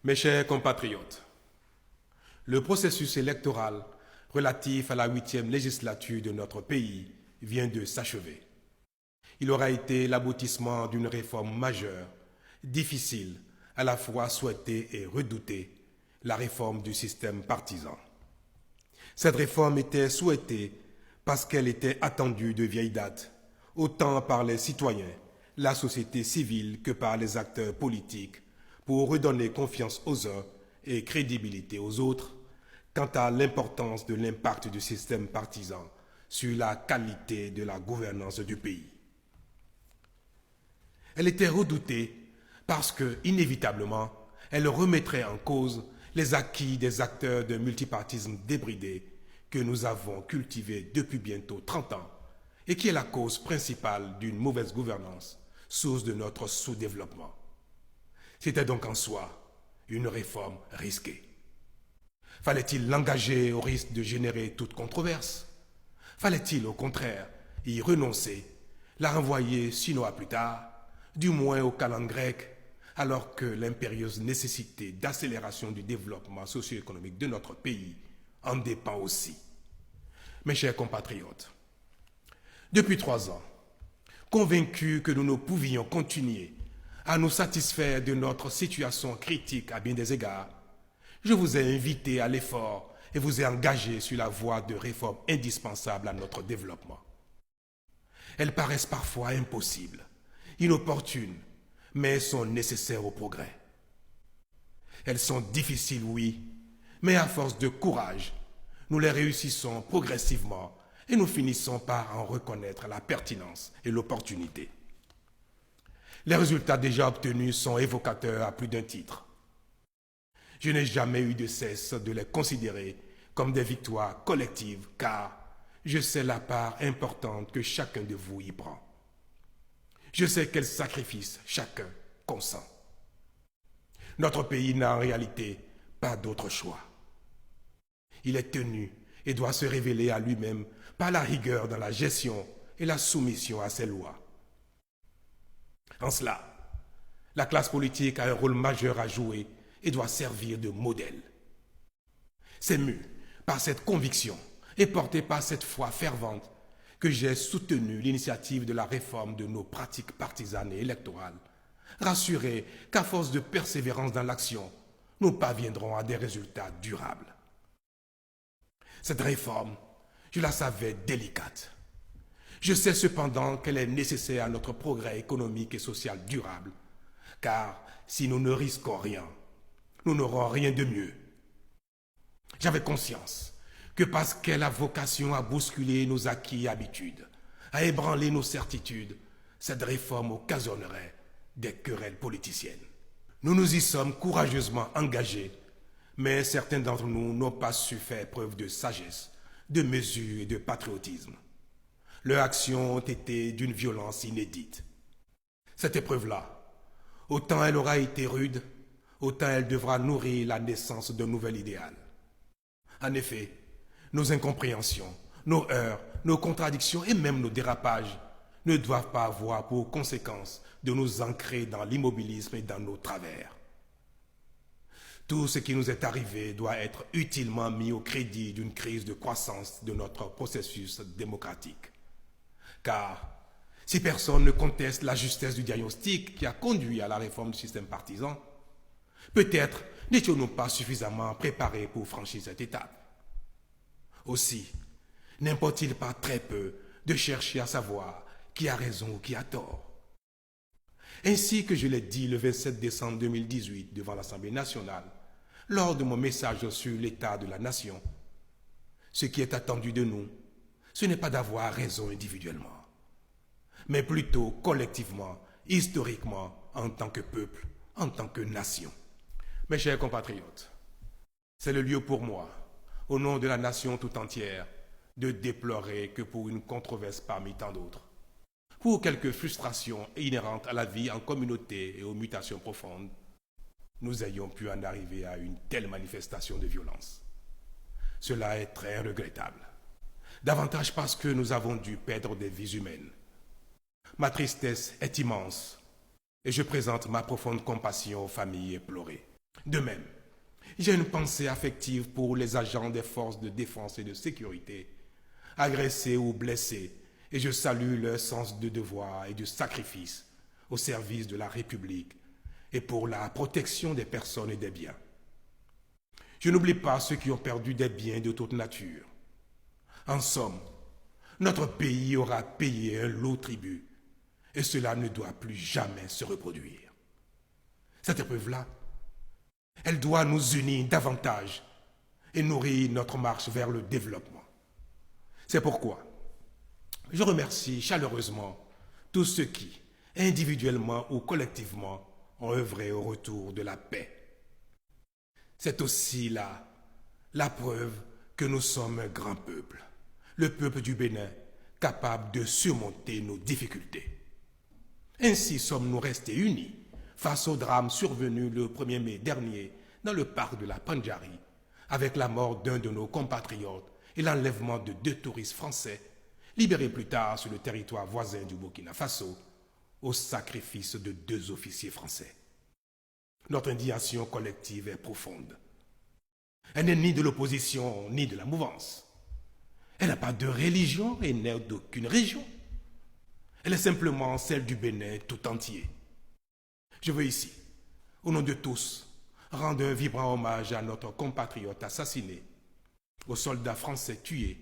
Mes chers compatriotes, le processus électoral relatif à la 8e législature de notre pays vient de s'achever. Il aura été l'aboutissement d'une réforme majeure, difficile, à la fois souhaitée et redoutée, la réforme du système partisan. Cette réforme était souhaitée parce qu'elle était attendue de vieille date, autant par les citoyens, la société civile que par les acteurs politiques, pour redonner confiance aux uns et crédibilité aux autres quant à l'importance de l'impact du système partisan sur la qualité de la gouvernance du pays. Elle était redoutée parce que, inévitablement, elle remettrait en cause les acquis des acteurs d'un multipartisme débridé que nous avons cultivé depuis bientôt 30 ans et qui est la cause principale d'une mauvaise gouvernance, source de notre sous-développement. C'était donc en soi une réforme risquée. Fallait-il l'engager au risque de générer toute controverse? Fallait-il au contraire y renoncer, la renvoyer sinon à plus tard, du moins au calendrier grec, alors que l'impérieuse nécessité d'accélération du développement socio-économique de notre pays en dépend aussi? Mes chers compatriotes, depuis 3 ans, convaincus que nous ne pouvions continuer à nous satisfaire de notre situation critique à bien des égards, je vous ai invité à l'effort et vous ai engagé sur la voie de réformes indispensables à notre développement. Elles paraissent parfois impossibles, inopportunes, mais sont nécessaires au progrès. Elles sont difficiles, oui, mais à force de courage, nous les réussissons progressivement et nous finissons par en reconnaître la pertinence et l'opportunité. Les résultats déjà obtenus sont évocateurs à plus d'un titre. Je n'ai jamais eu de cesse de les considérer comme des victoires collectives car je sais la part importante que chacun de vous y prend. Je sais quels sacrifices chacun consent. Notre pays n'a en réalité pas d'autre choix. Il est tenu et doit se révéler à lui-même par la rigueur dans la gestion et la soumission à ses lois. En cela, la classe politique a un rôle majeur à jouer et doit servir de modèle. C'est mu par cette conviction et porté par cette foi fervente que j'ai soutenu l'initiative de la réforme de nos pratiques partisanes et électorales, rassuré qu'à force de persévérance dans l'action, nous parviendrons à des résultats durables. Cette réforme, je la savais délicate. Je sais cependant qu'elle est nécessaire à notre progrès économique et social durable, car si nous ne risquons rien, nous n'aurons rien de mieux. J'avais conscience que parce qu'elle a vocation à bousculer nos acquis et habitudes, à ébranler nos certitudes, cette réforme occasionnerait des querelles politiciennes. Nous nous y sommes courageusement engagés, mais certains d'entre nous n'ont pas su faire preuve de sagesse, de mesure et de patriotisme. Leurs actions ont été d'une violence inédite. Cette épreuve-là, autant elle aura été rude, autant elle devra nourrir la naissance d'un nouvel idéal. En effet, nos incompréhensions, nos heurts, nos contradictions et même nos dérapages ne doivent pas avoir pour conséquence de nous ancrer dans l'immobilisme et dans nos travers. Tout ce qui nous est arrivé doit être utilement mis au crédit d'une crise de croissance de notre processus démocratique. Car si personne ne conteste la justesse du diagnostic qui a conduit à la réforme du système partisan, peut-être n'étions-nous pas suffisamment préparés pour franchir cette étape. Aussi, n'importe-t-il pas très peu de chercher à savoir qui a raison ou qui a tort. Ainsi que je l'ai dit le 27 décembre 2018 devant l'Assemblée nationale, lors de mon message sur l'état de la nation, ce qui est attendu de nous, ce n'est pas d'avoir raison individuellement, mais plutôt collectivement, historiquement, en tant que peuple, en tant que nation. Mes chers compatriotes, c'est le lieu pour moi, au nom de la nation tout entière, de déplorer que pour une controverse parmi tant d'autres, pour quelques frustrations inhérentes à la vie en communauté et aux mutations profondes, nous ayons pu en arriver à une telle manifestation de violence. Cela est très regrettable, davantage parce que nous avons dû perdre des vies humaines. Ma tristesse est immense et je présente ma profonde compassion aux familles éplorées. De même, j'ai une pensée affective pour les agents des forces de défense et de sécurité, agressés ou blessés, et je salue leur sens de devoir et du sacrifice au service de la République et pour la protection des personnes et des biens. Je n'oublie pas ceux qui ont perdu des biens de toute nature. En somme, notre pays aura payé un lourd tribut et cela ne doit plus jamais se reproduire. Cette épreuve-là, elle doit nous unir davantage et nourrir notre marche vers le développement. C'est pourquoi je remercie chaleureusement tous ceux qui, individuellement ou collectivement, ont œuvré au retour de la paix. C'est aussi là la preuve que nous sommes un grand peuple, le peuple du Bénin, capable de surmonter nos difficultés. Ainsi sommes-nous restés unis face au drame survenu le 1er mai dernier dans le parc de la Pandjari, avec la mort d'un de nos compatriotes et l'enlèvement de 2 touristes français, libérés plus tard sur le territoire voisin du Burkina Faso, au sacrifice de 2 officiers français. Notre indignation collective est profonde. Elle n'est ni de l'opposition ni de la mouvance. Elle n'a pas de religion et n'est d'aucune région. Elle est simplement celle du Bénin tout entier. Je veux ici, au nom de tous, rendre un vibrant hommage à notre compatriote assassiné, aux soldats français tués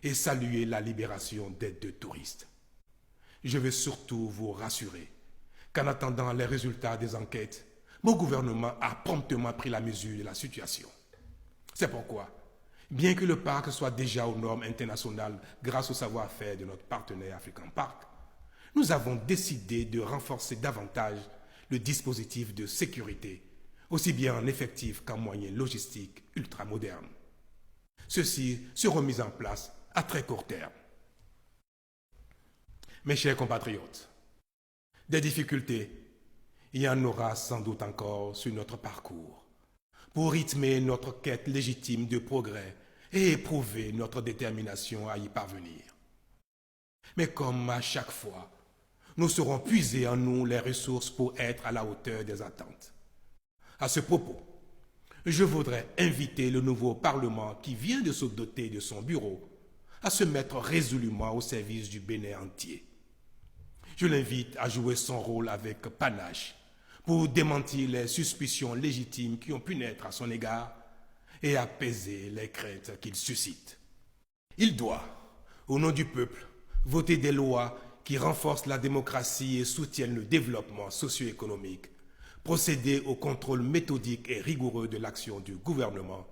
et saluer la libération des 2 touristes. Je veux surtout vous rassurer qu'en attendant les résultats des enquêtes, mon gouvernement a promptement pris la mesure de la situation. C'est pourquoi, bien que le parc soit déjà aux normes internationales grâce au savoir-faire de notre partenaire African Park, nous avons décidé de renforcer davantage le dispositif de sécurité, aussi bien en effectifs qu'en moyens logistiques ultramodernes. Ceux-ci seront mis en place à très court terme. Mes chers compatriotes, des difficultés, il y en aura sans doute encore sur notre parcours, pour rythmer notre quête légitime de progrès et éprouver notre détermination à y parvenir. Mais comme à chaque fois, nous saurons puiser en nous les ressources pour être à la hauteur des attentes. À ce propos, je voudrais inviter le nouveau Parlement qui vient de se doter de son bureau à se mettre résolument au service du Bénin entier. Je l'invite à jouer son rôle avec panache pour démentir les suspicions légitimes qui ont pu naître à son égard et apaiser les craintes qu'il suscite. Il doit, au nom du peuple, voter des lois qui renforcent la démocratie et soutiennent le développement socio-économique, procéder au contrôle méthodique et rigoureux de l'action du gouvernement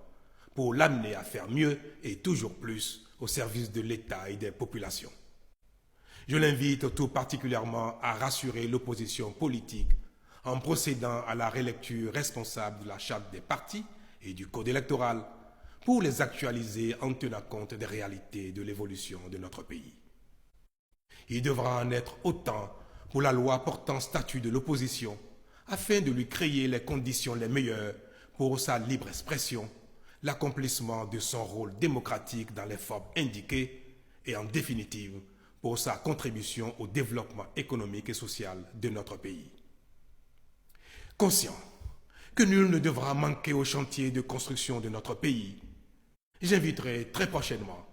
pour l'amener à faire mieux et toujours plus au service de l'État et des populations. Je l'invite tout particulièrement à rassurer l'opposition politique en procédant à la relecture responsable de la charte des partis et du code électoral pour les actualiser en tenant compte des réalités de l'évolution de notre pays. Il devra en être autant pour la loi portant statut de l'opposition afin de lui créer les conditions les meilleures pour sa libre expression, l'accomplissement de son rôle démocratique dans les formes indiquées et en définitive pour sa contribution au développement économique et social de notre pays. Conscient que nul ne devra manquer au chantier de construction de notre pays, j'inviterai très prochainement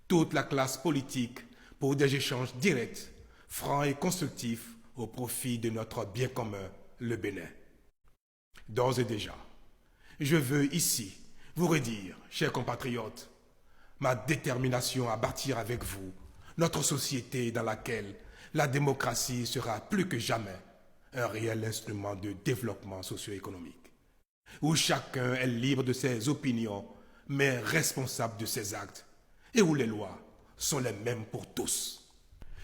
toute la classe politique pour des échanges directs, francs et constructifs au profit de notre bien commun, le Bénin. D'ores et déjà, je veux ici vous redire, chers compatriotes, ma détermination à bâtir avec vous notre société dans laquelle la démocratie sera plus que jamais un réel instrument de développement socio-économique, où chacun est libre de ses opinions, mais responsable de ses actes, et où les lois sont les mêmes pour tous.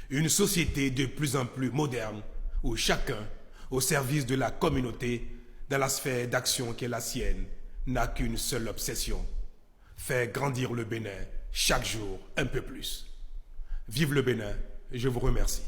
Une société de plus en plus moderne, où chacun, au service de la communauté, dans la sphère d'action qui est la sienne, n'a qu'une seule obsession, faire grandir le Bénin chaque jour un peu plus. Vive le Bénin, je vous remercie.